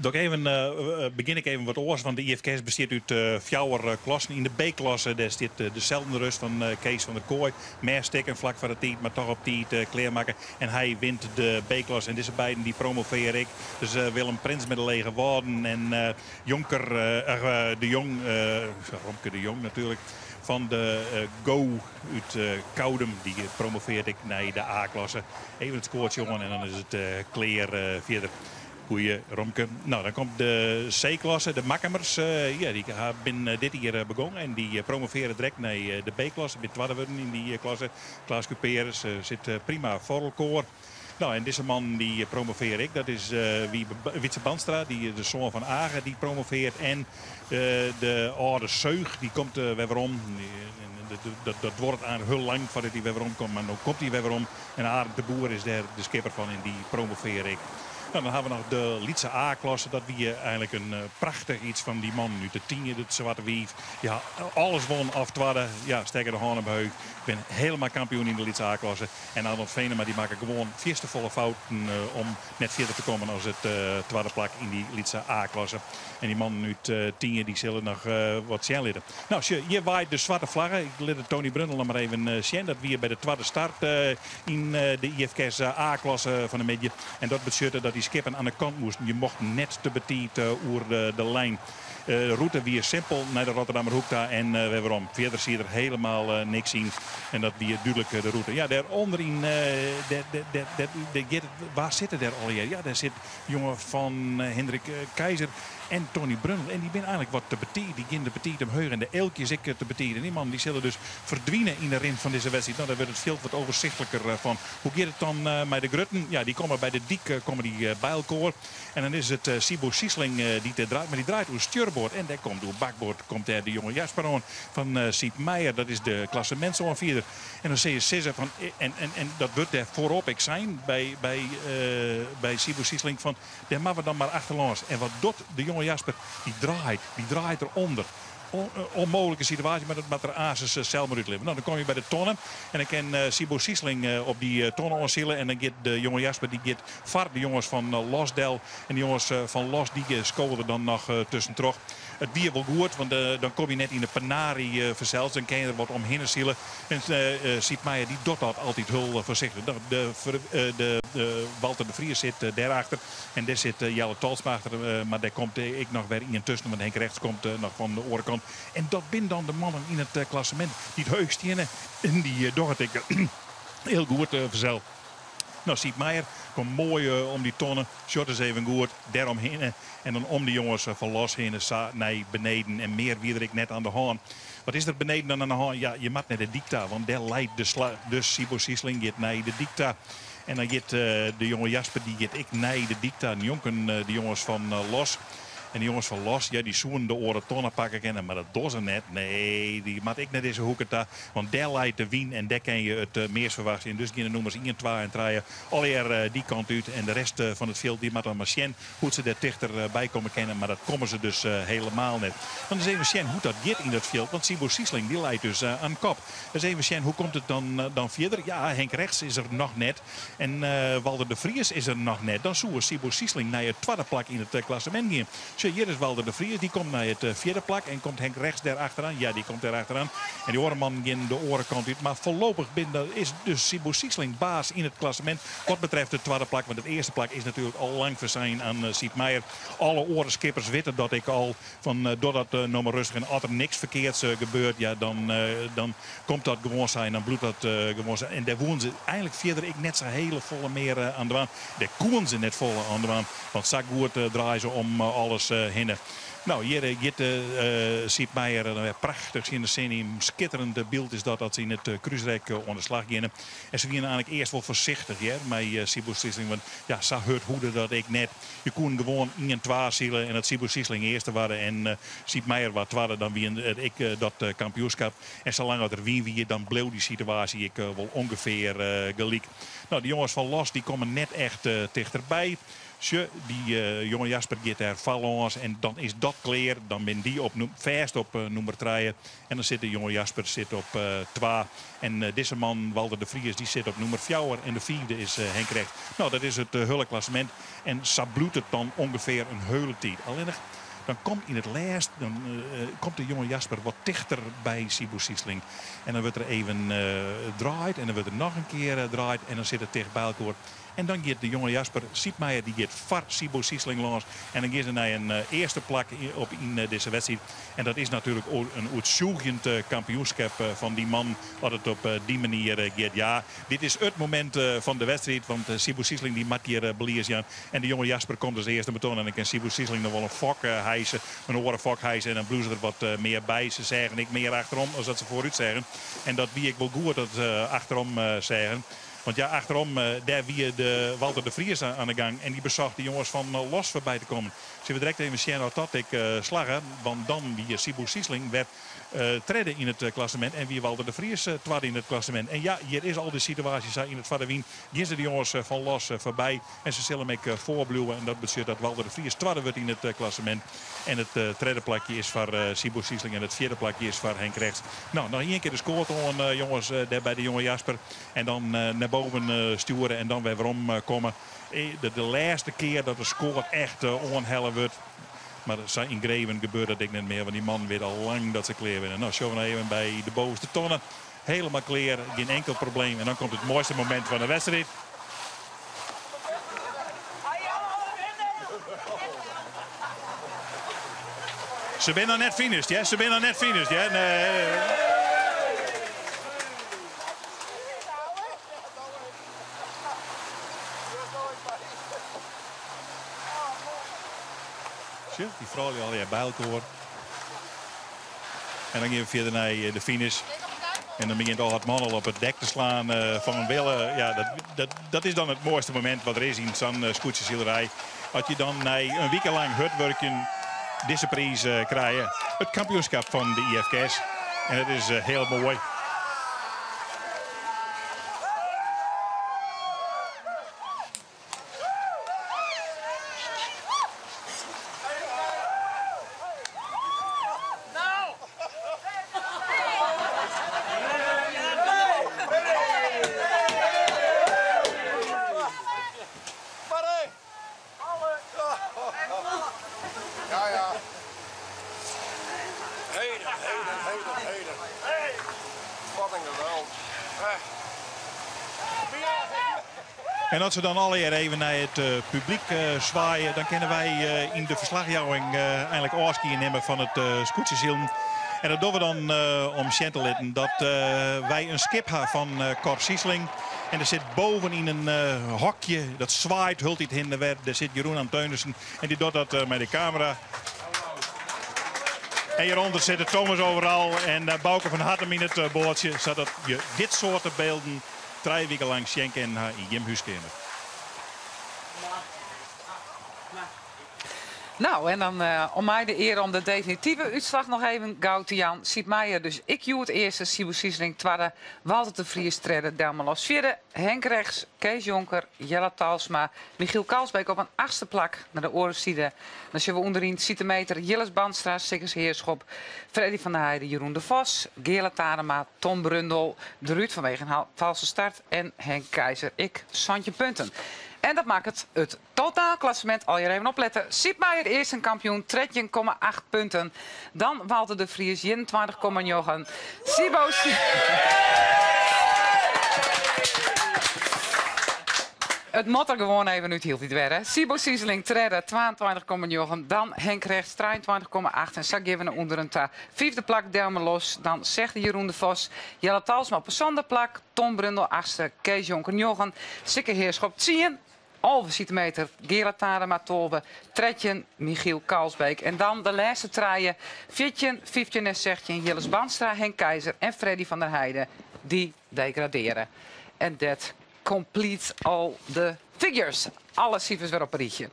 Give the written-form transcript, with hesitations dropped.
Begin ik even wat oors, want de IFK's bestaat uit 4 klassen. In de B-klasse daar zit dezelfde rust van Kees van der Kooi. Meer stikken vlak voor de tijd, maar toch op tijd kleermaken. En hij wint de B-klasse. En deze beiden die promoveer ik. Dus Willem Prins met de lege woorden en Jonker de Jong, Romke de Jong natuurlijk. Van de Go uit Koudem, die promoveert ik naar de A-klasse. Even het scoortje jongen en dan is het Kleer verder. Goeie Romke. Nou, dan komt de C-klasse, de Makkamers. Die hebben dit jaar begonnen en die promoveren direct naar de B-klasse. Met tweede worden in die klasse. Klaas Cuperus zit prima voorkoor. Nou, en deze man die promoveer ik. Dat is Wietse Banstra, die de zoon van Agen, die promoveert. En de oude Zeug, die komt weer om. Dat wordt aan heel lang voordat hij weer omkomt, maar nu komt hij weer om. En Arend de Boer is daar de skipper van en die promoveer ik. Nou, dan hebben we nog de Lietse A-klasse. Dat wie eigenlijk een prachtig iets van die man uit de 10e, de Zwarte Wief. Ja, alles won af tweede. Ja, sterker de Hornenbeuk. Ik ben helemaal kampioen in de Lietse A-klasse. En Arnold Venema die maken gewoon volle fouten om net verder te komen als het tweede plak in die Lietse A-klasse. En die man uit 10e die zullen nog wat zien litten. Nou, je waait de zwarte vlaggen. Ik liet Tony Brundel nog maar even zien. Dat we bij de tweede start in de IFK's A-klasse van de midden. En dat betekent dat die skippen aan de kant moesten. Je mocht net te betiet over de lijn. Route weer simpel naar de Rotterdammer Hoek daar en weer om. Verder zie je er helemaal niks in. En dat weer duidelijk de route. Ja, daar onderin, waar zitten daar al hier? Ja, daar zit jongen van Hendrik Keizer en Tony Brundel. En die zijn eigenlijk wat te betieten. Die gaan de betiet hem heugen en de elkjes ik te betieten. Die man die zullen dus verdwijnen in de rin van deze wedstrijd. Nou, daar wordt het veel wat overzichtelijker van. Hoe gaat het dan met de Grutten? Ja, die komen bij de dik bij elkaar. En dan is het Sibo Siesling die te draait. Maar die draait door stuurboord. En daar komt door bakboord komt daar de jonge Jasper aan van Siep Meijer. Dat is de klassementsonvierder. En dan zie je Cesar van... En dat wordt daar voorop ik zijn bij Sibo Siesling van... Daar maken we dan maar achterlangs. En wat doet de jonge Jasper? Die draait eronder. Onmogelijke situatie, maar dat met er Ases zelf moet uitleven. Nou, dan kom je bij de tonnen. En dan kan Sibo Siesling op die tonnen onzielen. En dan gaat de jonge Jasper, die gaat vaart de jongens van Losdel. En de jongens van Los, die scoren er dan nog tussen terug. Het bier wel goed, want dan kom je net in de Panari verzeld. Dan kan je er wat omheen zielen. En Siep Meijer, die doet dat altijd heel voorzichtig. Walter de Vries zit daarachter. En daar zit Jelle Talsma achter. Maar daar komt ik nog weer in tussen. Want Henk Rechts komt nog van de orenkant. En dat zijn dan de mannen in het klassement die het heugst hebben. En die door het heel goed verzeld. Nou, Siep Meijer komt mooi om die tonnen. Shot is even goed. Daaromheen. En dan om die jongens van Los heen naar beneden. En meer wie er ik net aan de hand. Wat is er beneden dan aan de hand? Ja, je mag naar de dicta. Want daar leidt de slag. Dus Sibo Siesling gaat naar de dicta. En dan gaat de jonge Jasper, die gaat ik naar de dicta. En jonken de jongens van Los. En die jongens van Los, ja, die zoen de oren tonnen pakken kennen, maar dat doen ze net. Nee, die maakt ik net deze hoeken daar. Want daar leidt de wien en daar kan je het meest verwachten. Dus die nummers 1, 2 en 3 alweer die kant uit. En de rest van het veld, die maakt dan maar zien hoe ze daar dichterbij komen kennen. Maar dat komen ze dus helemaal net. Dan is even zien hoe dat gaat in dat veld. Want Sibo Siesling, die leidt dus aan kop. Dus even zien, hoe komt het dan verder? Ja, Henk Rechts is er nog net. En Walter de Vries is er nog net. Dan zoeken Sibo Siesling naar het tweede plak in het klassement gaan. Hier is Walter de Vries, die komt naar het vierde plak. En komt Henk Rechts daar achteraan? Ja, die komt daar achteraan. En die orenman in de orenkant uit. Maar voorlopig is dus Sibo Siesling baas in het klassement. Wat betreft de tweede plak. Want het eerste plak is natuurlijk al lang verzijn aan Siep Meijer. Alle orenskippers weten dat ik al van doordat nog maar rustig en als er niks verkeerds gebeurt. Ja, dan komt dat gewoon zijn. Dan bloedt dat gewoon zijn. En daar wonen ze eigenlijk verder ik net zo hele volle meer aan de waan. Daar koen ze net volle aan de waan. Want zakgoed draaien ze om alles heen. Nou, hier Siep Meijer prachtig in de scène. Een schitterend beeld is dat ze in het kruisrek onder de slag gaan. En ze waren eigenlijk eerst wel voorzichtig met Sibo Siesling. Want ja, ze hoort hoe dat ik net. Je kon gewoon 1 en 2 zielen en het Sibo Siesling eerste waren. En Siep Meijer wat tweede dan wie ik dat kampioenschap. En zolang dat er wie dan bleef die situatie ik wel ongeveer gelijk. Nou, de jongens van Los die komen net echt dichterbij. Die jonge Jasper gaat daar valons en dan is dat clear. Dan ben die vast op nummer 3. En dan zit de jonge Jasper op 2. En deze man, Walter de Vries, die zit op nummer 4. En de 4e is Henk Recht. Nou, dat is het hele klassement. En zo bloedt het dan ongeveer een hele tijd. Alleen dan komt in het laatst, komt de jonge Jasper wat dichter bij Sibo Siesling. En dan wordt er even draait en dan wordt er nog een keer draait. En dan zit het tegen bij elkaar. En dan gaat de jonge Jasper Siepmeijer, die gaat var Sibo Siesling langs. En dan gaat ze naar een eerste plak in deze wedstrijd. En dat is natuurlijk ook een uitzoekend kampioenschap van die man. Dat het op die manier gaat. Ja, dit is het moment van de wedstrijd. Want Sibo Siesling die mat hier Bliesjan. En de jonge Jasper komt als eerste betoon. En dan kan Sibo Siesling nog wel een fok hijsen. Een oren fok hijsen. En dan bloezen er wat meer bij. Ze zeggen ik meer achterom als dat ze vooruit zeggen. En dat wie ik wel goed dat achterom zeggen. Want ja, achterom, daar wie de Walter de Vries aan de gang. En die bezocht de jongens van Los voorbij te komen. Zullen we direct even zien dat ik slagen. Want dan wie Sibo Siesling werd treden in het klassement. En wie Walter de Vries tweede in het klassement. En ja, hier is al de situatie in het Vaderwien. Hier zijn de jongens van Los voorbij. En ze zullen me voorbluwen. En dat betekent dat Walter de Vries tweede wordt in het klassement. En het tweede plakje is voor Sibo Siesling. En het vierde plakje is voor Henk Rechts. Nou, nog één keer de score tonen, jongens, daar bij de jonge Jasper. En dan naar boven sturen en dan weer waarom komen. De laatste keer dat de score echt onhellen wordt. Maar in Greven gebeurt dat ik niet meer. Want die man weet al lang dat ze clear winnen. Nou, zo even bij de bovenste tonnen. Helemaal clear, geen enkel probleem. En dan komt het mooiste moment van de wedstrijd. Ze zijn nog net finished, ja? Ze zijn nog net finished, ja? Nee. Die vrouw die al bij elkaar. En dan gaan we verder naar de finish. En dan begint al het mannen op het dek te slaan van willen. Ja, dat is dan het mooiste moment wat er is in zo'n scootjeszielerij. Dat je dan na een week lang hutwerken deze prijs krijgt. Het kampioenschap van de IFK's. En dat is heel mooi. Heden. Wat een geweld. En als we dan alweer even naar het publiek zwaaien, dan kunnen wij in de verslagjouwing eigenlijk afscheid nemen van het scootjeszeilen. En dat doen we dan om te laten dat wij een skip hebben van Cor Siesling. En er zit boven in een hokje, dat zwaait, hult dit in de weg. Daar zit Jeroen Anteunissen en die doet dat met de camera. En hieronder zitten Thomas overal en Bouke van Hattem in het boordje. Zodat je dit soort beelden 3 weken lang schenken in je huiskamer. Nou, en dan om mij de eer om de definitieve uitslag nog even gauw te Jan Siepmeijer. Dus ik joe het eerste, Sibo Siesling tweede, Walter de Vries treden, Delmelos vierde, Henk Rechts, Kees Jonker, Jelle Talsma, Michiel Kalsbeek op een 8e plak naar de Orenstiede. Dan zien we onderin Centimeter, Jilles Bandstra, Sikkers Heerschop, Freddy van der Heijden, Jeroen de Vos, Geerle Tarema, Tom Brundel, de Ruud vanwege een valse start en Henk Keizer. Ik, Santje punten. En dat maakt het totaalklassement, al je even opletten. Siepmeijer eerst een kampioen, 13,8 punten. Dan Walter de Vries, 21,9. Sibo Het mot er gewoon even uit hield niet weer. Sibo Siesling, treden, 22,9. Dan Henk Rechts, 23,8. En zak geven onder een ta. 5e plak, Delmelos. Dan zegt Jeroen de Vos. Jelle Talsma op een 2e plak. Tom Brundel, 8e. Kees Jonker, 9. Sikke Heerschop, 10. Halve centimeter, Geerle Tarema, 12. Tretjen, Michiel Kalsbeek. En dan de laatste traaien. 14, 15 en 16. Jilles Bandstra, Henk Keizer en Freddy van der Heijden. Die degraderen. En dat completes all the figures. Alle cijfers weer op een rietje.